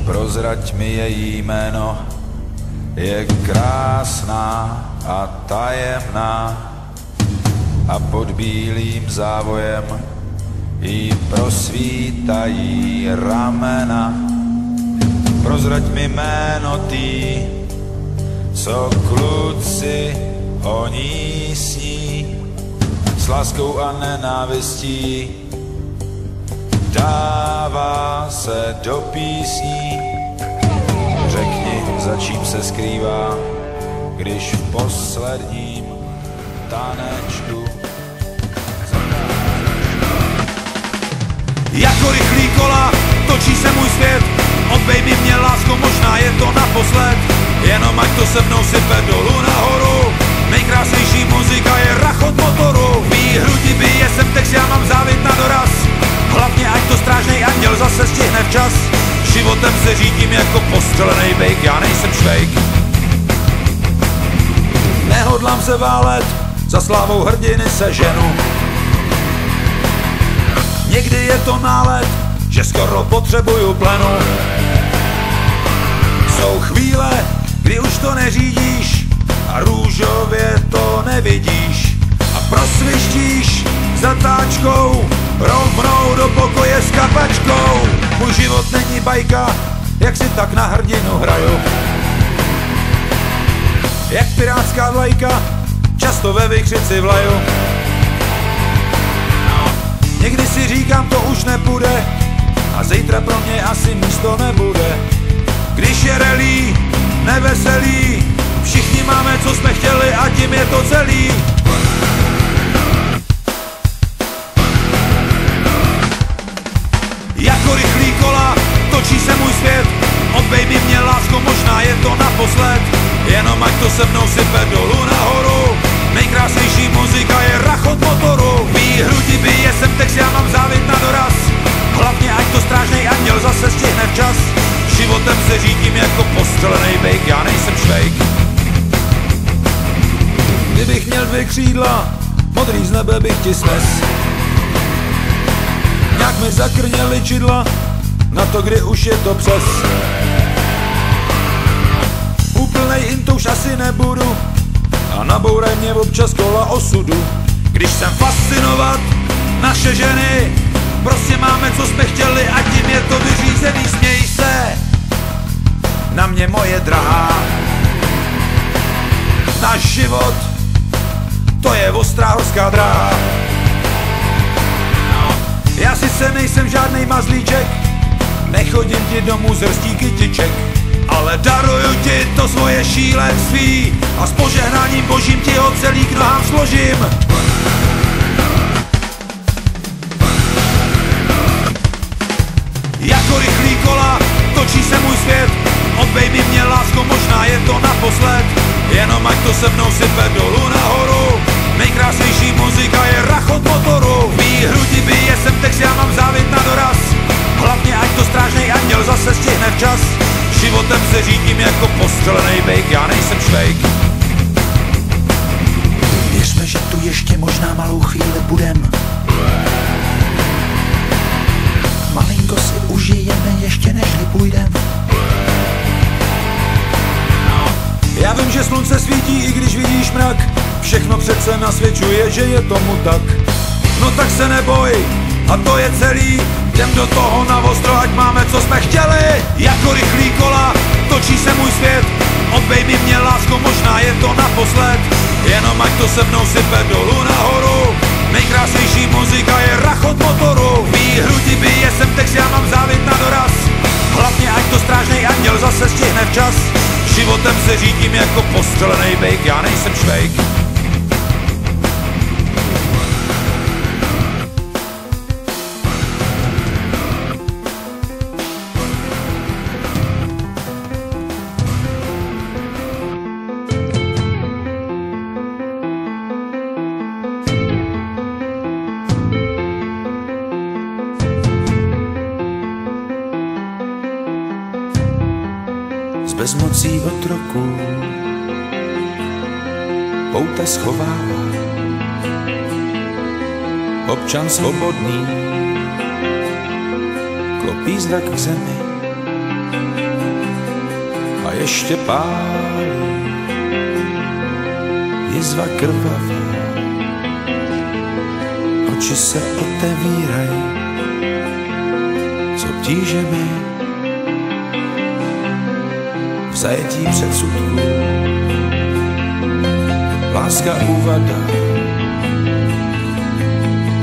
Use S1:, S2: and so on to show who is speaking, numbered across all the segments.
S1: Prozrať mi její jméno, je krásná a tajemná a pod bílým závojem jí prosvítají ramena. Prozrať mi jméno tý, co kluci o ní sní, s láskou a nenávistí dává se do písní. Řekni, za čím se skrývá, když v posledním tanečku
S2: jako rychlý kola točí se můj svět. Od baby mě lásko, možná je to naposled. Jenom ať to se mnou sype dolů nahoru. Nejkrásnější muzika je rachot motoru. Mý hrudi bije sem text, já mám závit na doraz. Hlavně ať to strážnej anděl zase stihne včas. Životem se řídím jako postřelenej bejk, já nejsem švejk. Nehodlám se válet, za slávou hrdiny se ženu. Někdy je to nálet, že skoro potřebuju plenu. Jsou chvíle, kdy už to neřídíš a růžově to nevidíš. A prosvištíš zatáčkou rovnou do pokoje s kapačkou. Můj život není bajka, jak si tak na hrdinu hraju. Jak pirátská vlajka, často ve vykřici vlaju. Někdy si říkám, to už nepůjde a zítra pro mě asi místo nebude. Když je rally, neveselý, všichni máme, co jsme chtěli a tím je to celý. Jako rychlý kola točí se můj svět. Od baby mě lásko, možná je to naposled. Jenom ať to se mnou sype dolů nahoru. Nejkrásnější muzika je rachot motoru. Mý hrudi bije sem text, já mám závit na doraz. Hlavně ať to strážnej anděl zase stihne včas. Životem se řídím jako postřelenej bejk, já nejsem švejk. Kdybych měl 2 křídla, modrý z nebe bych ti snes. Nějak mi zakrněly čidla, na to, kdy už je to přes. Úplnej intouš asi nebudu a nabouraj mě občas kola osudu. Když jsem fascinovat naše ženy, prostě máme, co jsme chtěli a tím je to vyřízený. Směj se na mě, moje drahá. Náš život, to je ostrá horská dráha. Já sice nejsem žádnej mazlíček, nechodím ti domů z hrstí kytiček, ale daruju ti to svoje šílenství a s požehnáním božím ti ho celý k nohám složím. Jako rychlý kola točí se můj svět. Od baby mě lásko, možná je to naposled. Jenom ať to se mnou sype dolů nahoru. Nejkrásnější muzika je rachot motoru. Mý hrudi bije sem text, já mám závit na doraz. Hlavně ať to strážnej anděl zase stihne včas. Životem se řídím jako postřelenej bejk, já nejsem švejk. Věřme, že tu ještě možná malou chvíli budem. Malinko si užijeme ještě nežli půjdem. Já vím, že slunce svítí, i když vidíš mrak. Všechno přece nasvědčuje, že je tomu tak. No tak se neboj, a to je celý. Jdem do toho na ostro, ať máme, co jsme chtěli. Jako rychlý kola točí se můj svět. Od baby mě lásko, možná je to naposled. Jenom ať to se mnou sype dolů nahoru. Nejkrásnější muzika je rachot motoru. Mý hrudi bije sem text, já mám závit na doraz. Hlavně ať to strážnej anděl zase stihne včas. Životem se řídím jako postřelenej bejk, já nejsem švejk.
S1: Bezmocí otroků pouta schovává, občan svobodný klopí zrak k zemi, ještě pálí jizva krvavá, oči se otevírají s obtížemi v zajetí předsudků. Láska úvada,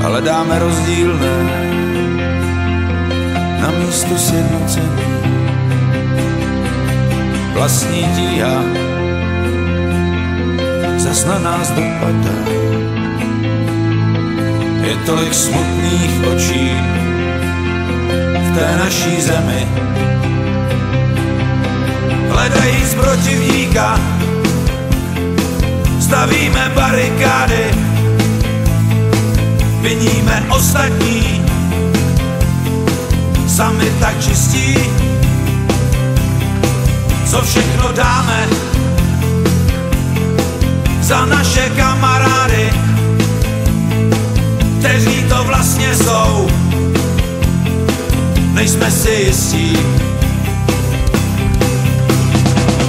S1: ale dáme rozdílné na místo sjednocení. Vlastní tíha zas na nás dopadá. Je tolik smutných očí v té naší zemi. Hledajíc protivníka stavíme barikády, viníme ostatní, sami tak čistí. Co všechno dáme za naše kamarády, kteří to vlastně jsou, nejsme si jistí.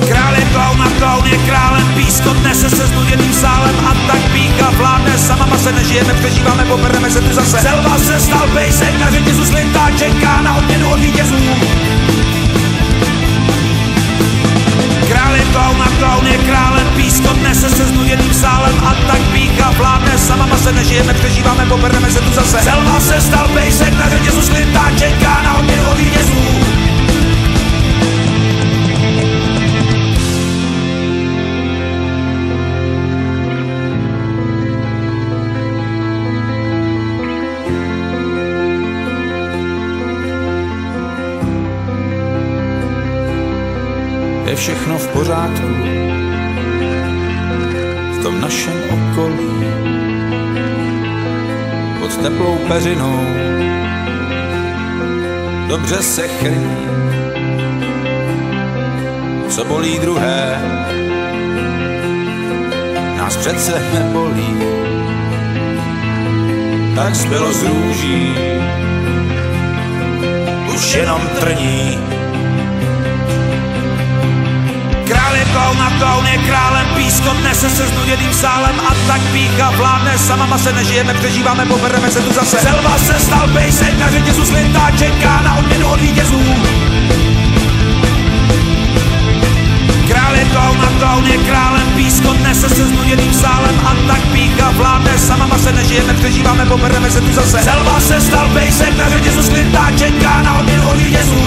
S1: Král je klaun a klaun je králem, pískot nese se znuděným sálem a tak pícha vládne, sama se nežijeme, přežíváme, pobereme se tu zase. Selva se stal pejsek na řetězu, slintá čeká na odměnu od vítězů. Král je klaun a klaun je králem, pískot nese se znuděným sálem a tak pícha vládne, sama se nežijeme, přežíváme, pobereme se tu zase. Selva se stal pejsek na řetězu, slintá čeká na odměnu od vítězů. Je všechno v pořádku v tom našem okolí. Pod teplou peřinou dobře se chrlí. Co bolí druhé, nás přece nebolí. Tak zbylo z růží už jenom trní. Král je klaun a klaun je králem, pískot nese se znuděným sálem a tak pícha vládne, sama se nežijeme, přežíváme, pobereme se tu zase. Selva se stal pejsek na řetězu, slintá čeká na odměnu od vítězů. Král je klaun a klaun je králem, pískot nese se znuděným sálem a tak pícha vládne, sama se nežijeme, přežíváme, pobereme se tu zase. Selva se stal pejsek na řetězu, slintá čeká na odměnu od vítězů.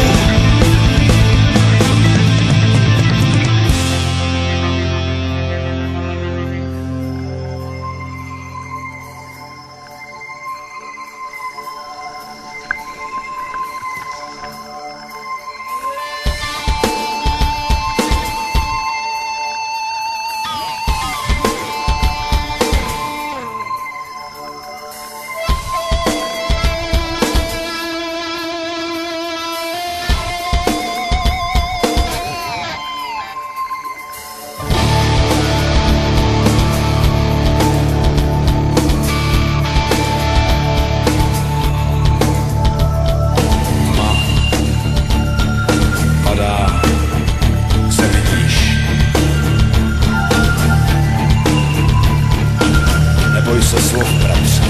S1: Se slov, bratře,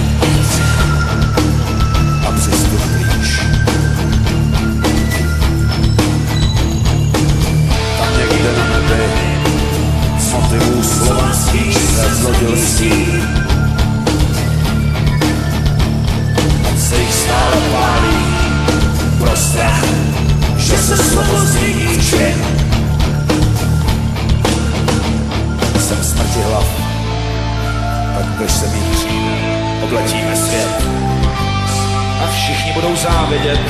S1: a přistup blíž. Tam někde na nebi z motivů slovanských se zlodil stín. Ať se jich stále pálí pro strach, že se slovo změní v čin. Jsem smrti hlav, tak když se míří, obletíme svět a všichni budou závidět.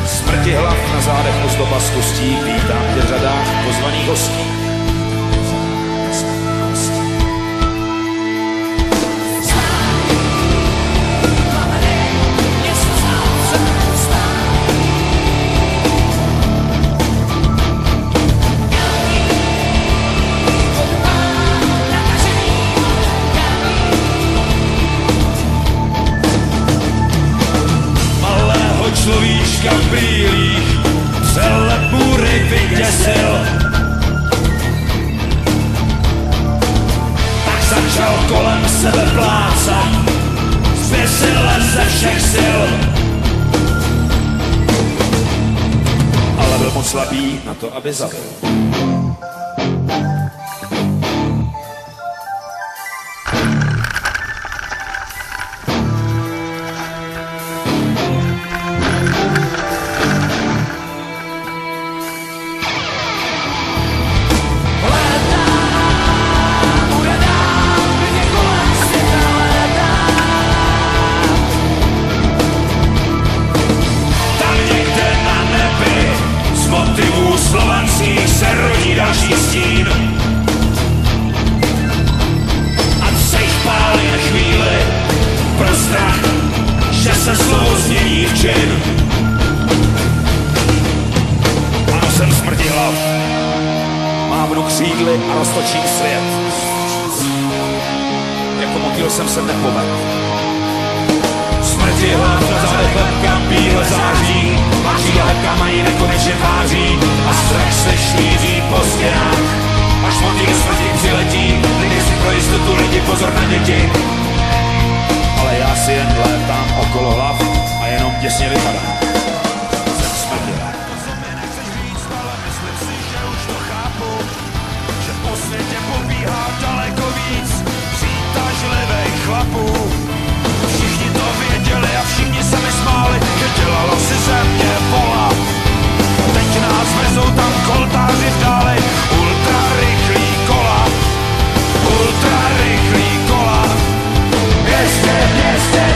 S1: Smrti hlav na zádech ozdoba z kostí, vítám tě v řadách pozvaných hostí.
S2: Človíčka v brýlích
S1: celé můry vyděsil. Tak začal kolem sebe plácat, zběsil ze všech sil. Ale byl moc slabý na to, aby zabil. Slovanských se rodí další stín. Ať se jich pálí na chvíli pro strach, že se slovo změní v čin. Ano, jsem smrti hlav, mávnu křídly a roztočím svět. Jako motýl jsem se nepovedl. Smrti hlav na zádech lepka bíle září, a křídla lepka mají nekonečně tváří a strach se šíří po stěnách. Až motýl smrti přiletí, lidi si pro jistotu lidi pozor na děti. Ale já si jen létám okolo hlav a jenom těsně vypadám. Jsem smrti hlav. To se mi nechceš říct, ale myslím si, že už to chápu, že po světě pobíhá daleko víc přitažlivých chlapů. Všichni to věděli a všichni se mi smáli, že dělalo si ze mě vola. Teď nás vezou tam koltáři v dále, ultra rychlý kola. Ultra rychlý kola. Městě,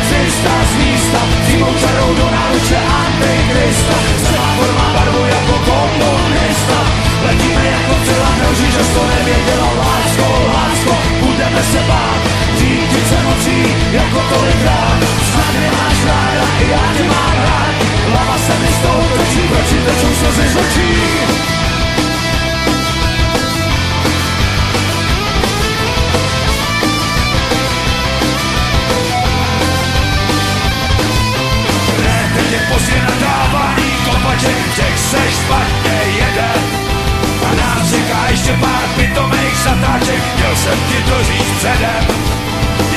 S1: 300 z místa, zimou čarou do náruče Antikrista. Semafor má barvu jako komunista, letíme jako celá noží, že to nevěděla. Lásko, lásko, budeme se bát, řídit se nocí jako tolikrát. Snad mě máš ráda, i já tě mám rád. Hlava se mi z toho točí, proč ti tečou slzy z očí. Ne, teď je pozdě nadávání kopaček, těch seš špatně jede. A nás čeká ještě pár pitomejch zatáček, měl jsem ti to říct předem.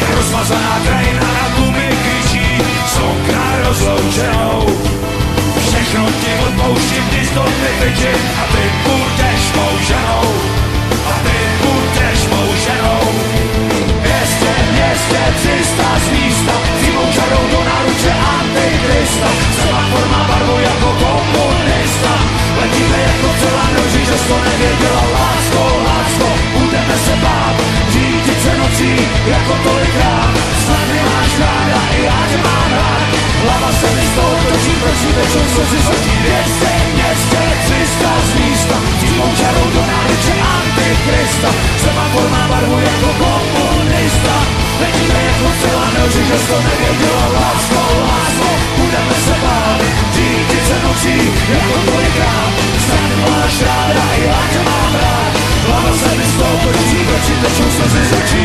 S1: Je rozmazaná krajina na gumy kričí, slonka rozloučenou. Všechno ti odpouštím, když to nevyčím, a ty budeš mou ženou. A ty budeš mou ženou. Městě, 300 z místa, zimou čarou do náruče Antikrista. Semafor má barvu jako komunista, letíme jako celá noží, že to nevěděla. Lásko, lásko, budeme se bát, řídit se nocí jako tolikrát. Snad mě máš ráda, i já tě mám rád. Hlava se mi z toho točí, proč ti tečou slzy z očí. Městě, 300 z místa, zimou čarou do náruče Antikrista. Semafor má barvu jako komunista, letíme jako celá noží, že to nevěděla. Lásko, lásko, budeme se bát, řídit se nocí jako tolikrát. Snad mě máš ráda, i já tě mám rád. Hlava se mi z toho točí, proč ti tečou slzy z očí.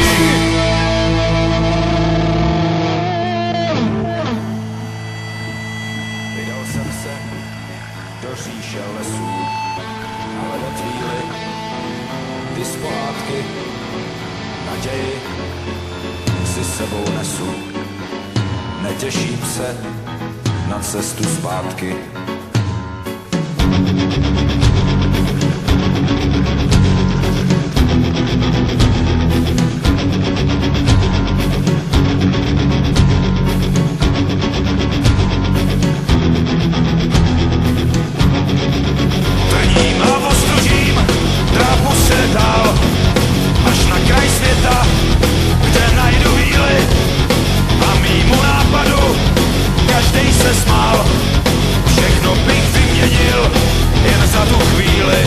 S1: Vydal jsem se do říše lesů, ale ve chvíli, kdy z pohádky naději si sebou nesu, netěším se na cestu zpátky. Trním a ostružím, drápu se dál, až na kraj světa, kde najdu víly a mýmu nápadu každej se smál. Všechno bych vyměnil jen za tu chvíli.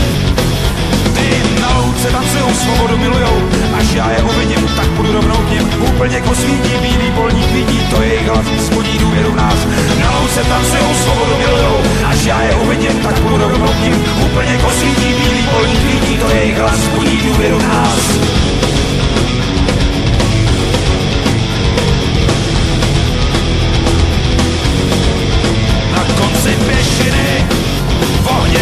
S1: Ty na louce tancujou, svobodu milujou, až já je uvidím, tak budu rovnou k nim. Úplně kosvítí, bílý polník vidí, to je jejich hlas, spodí důvěru v nás. Na louce tancujou, svobodu milujou, až já je uvidím, tak budu rovnou k nim. Úplně kosvítí, bílý polník vidí, to je jejich hlas, spodí důvěru v nás. Na konci pěšiny v ohně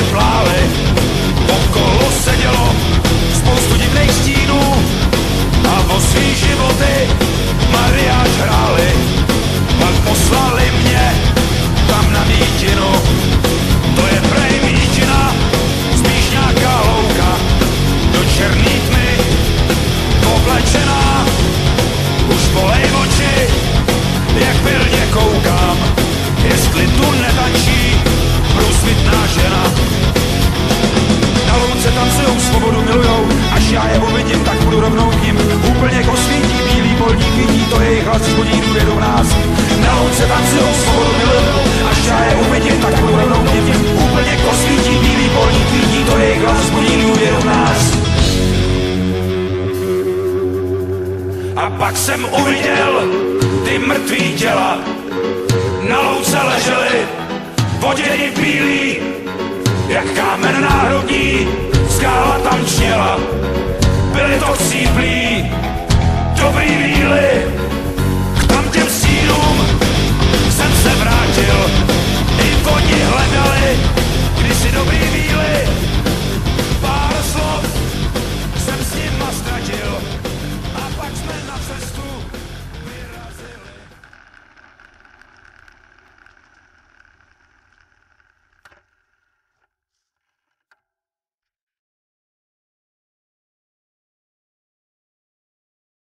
S1: jsem uviděl ty mrtvý těla. Na louce leželi voděni bílí, jak kámen národní, skála tam čněla. Byli to cíplí, dobrý víly,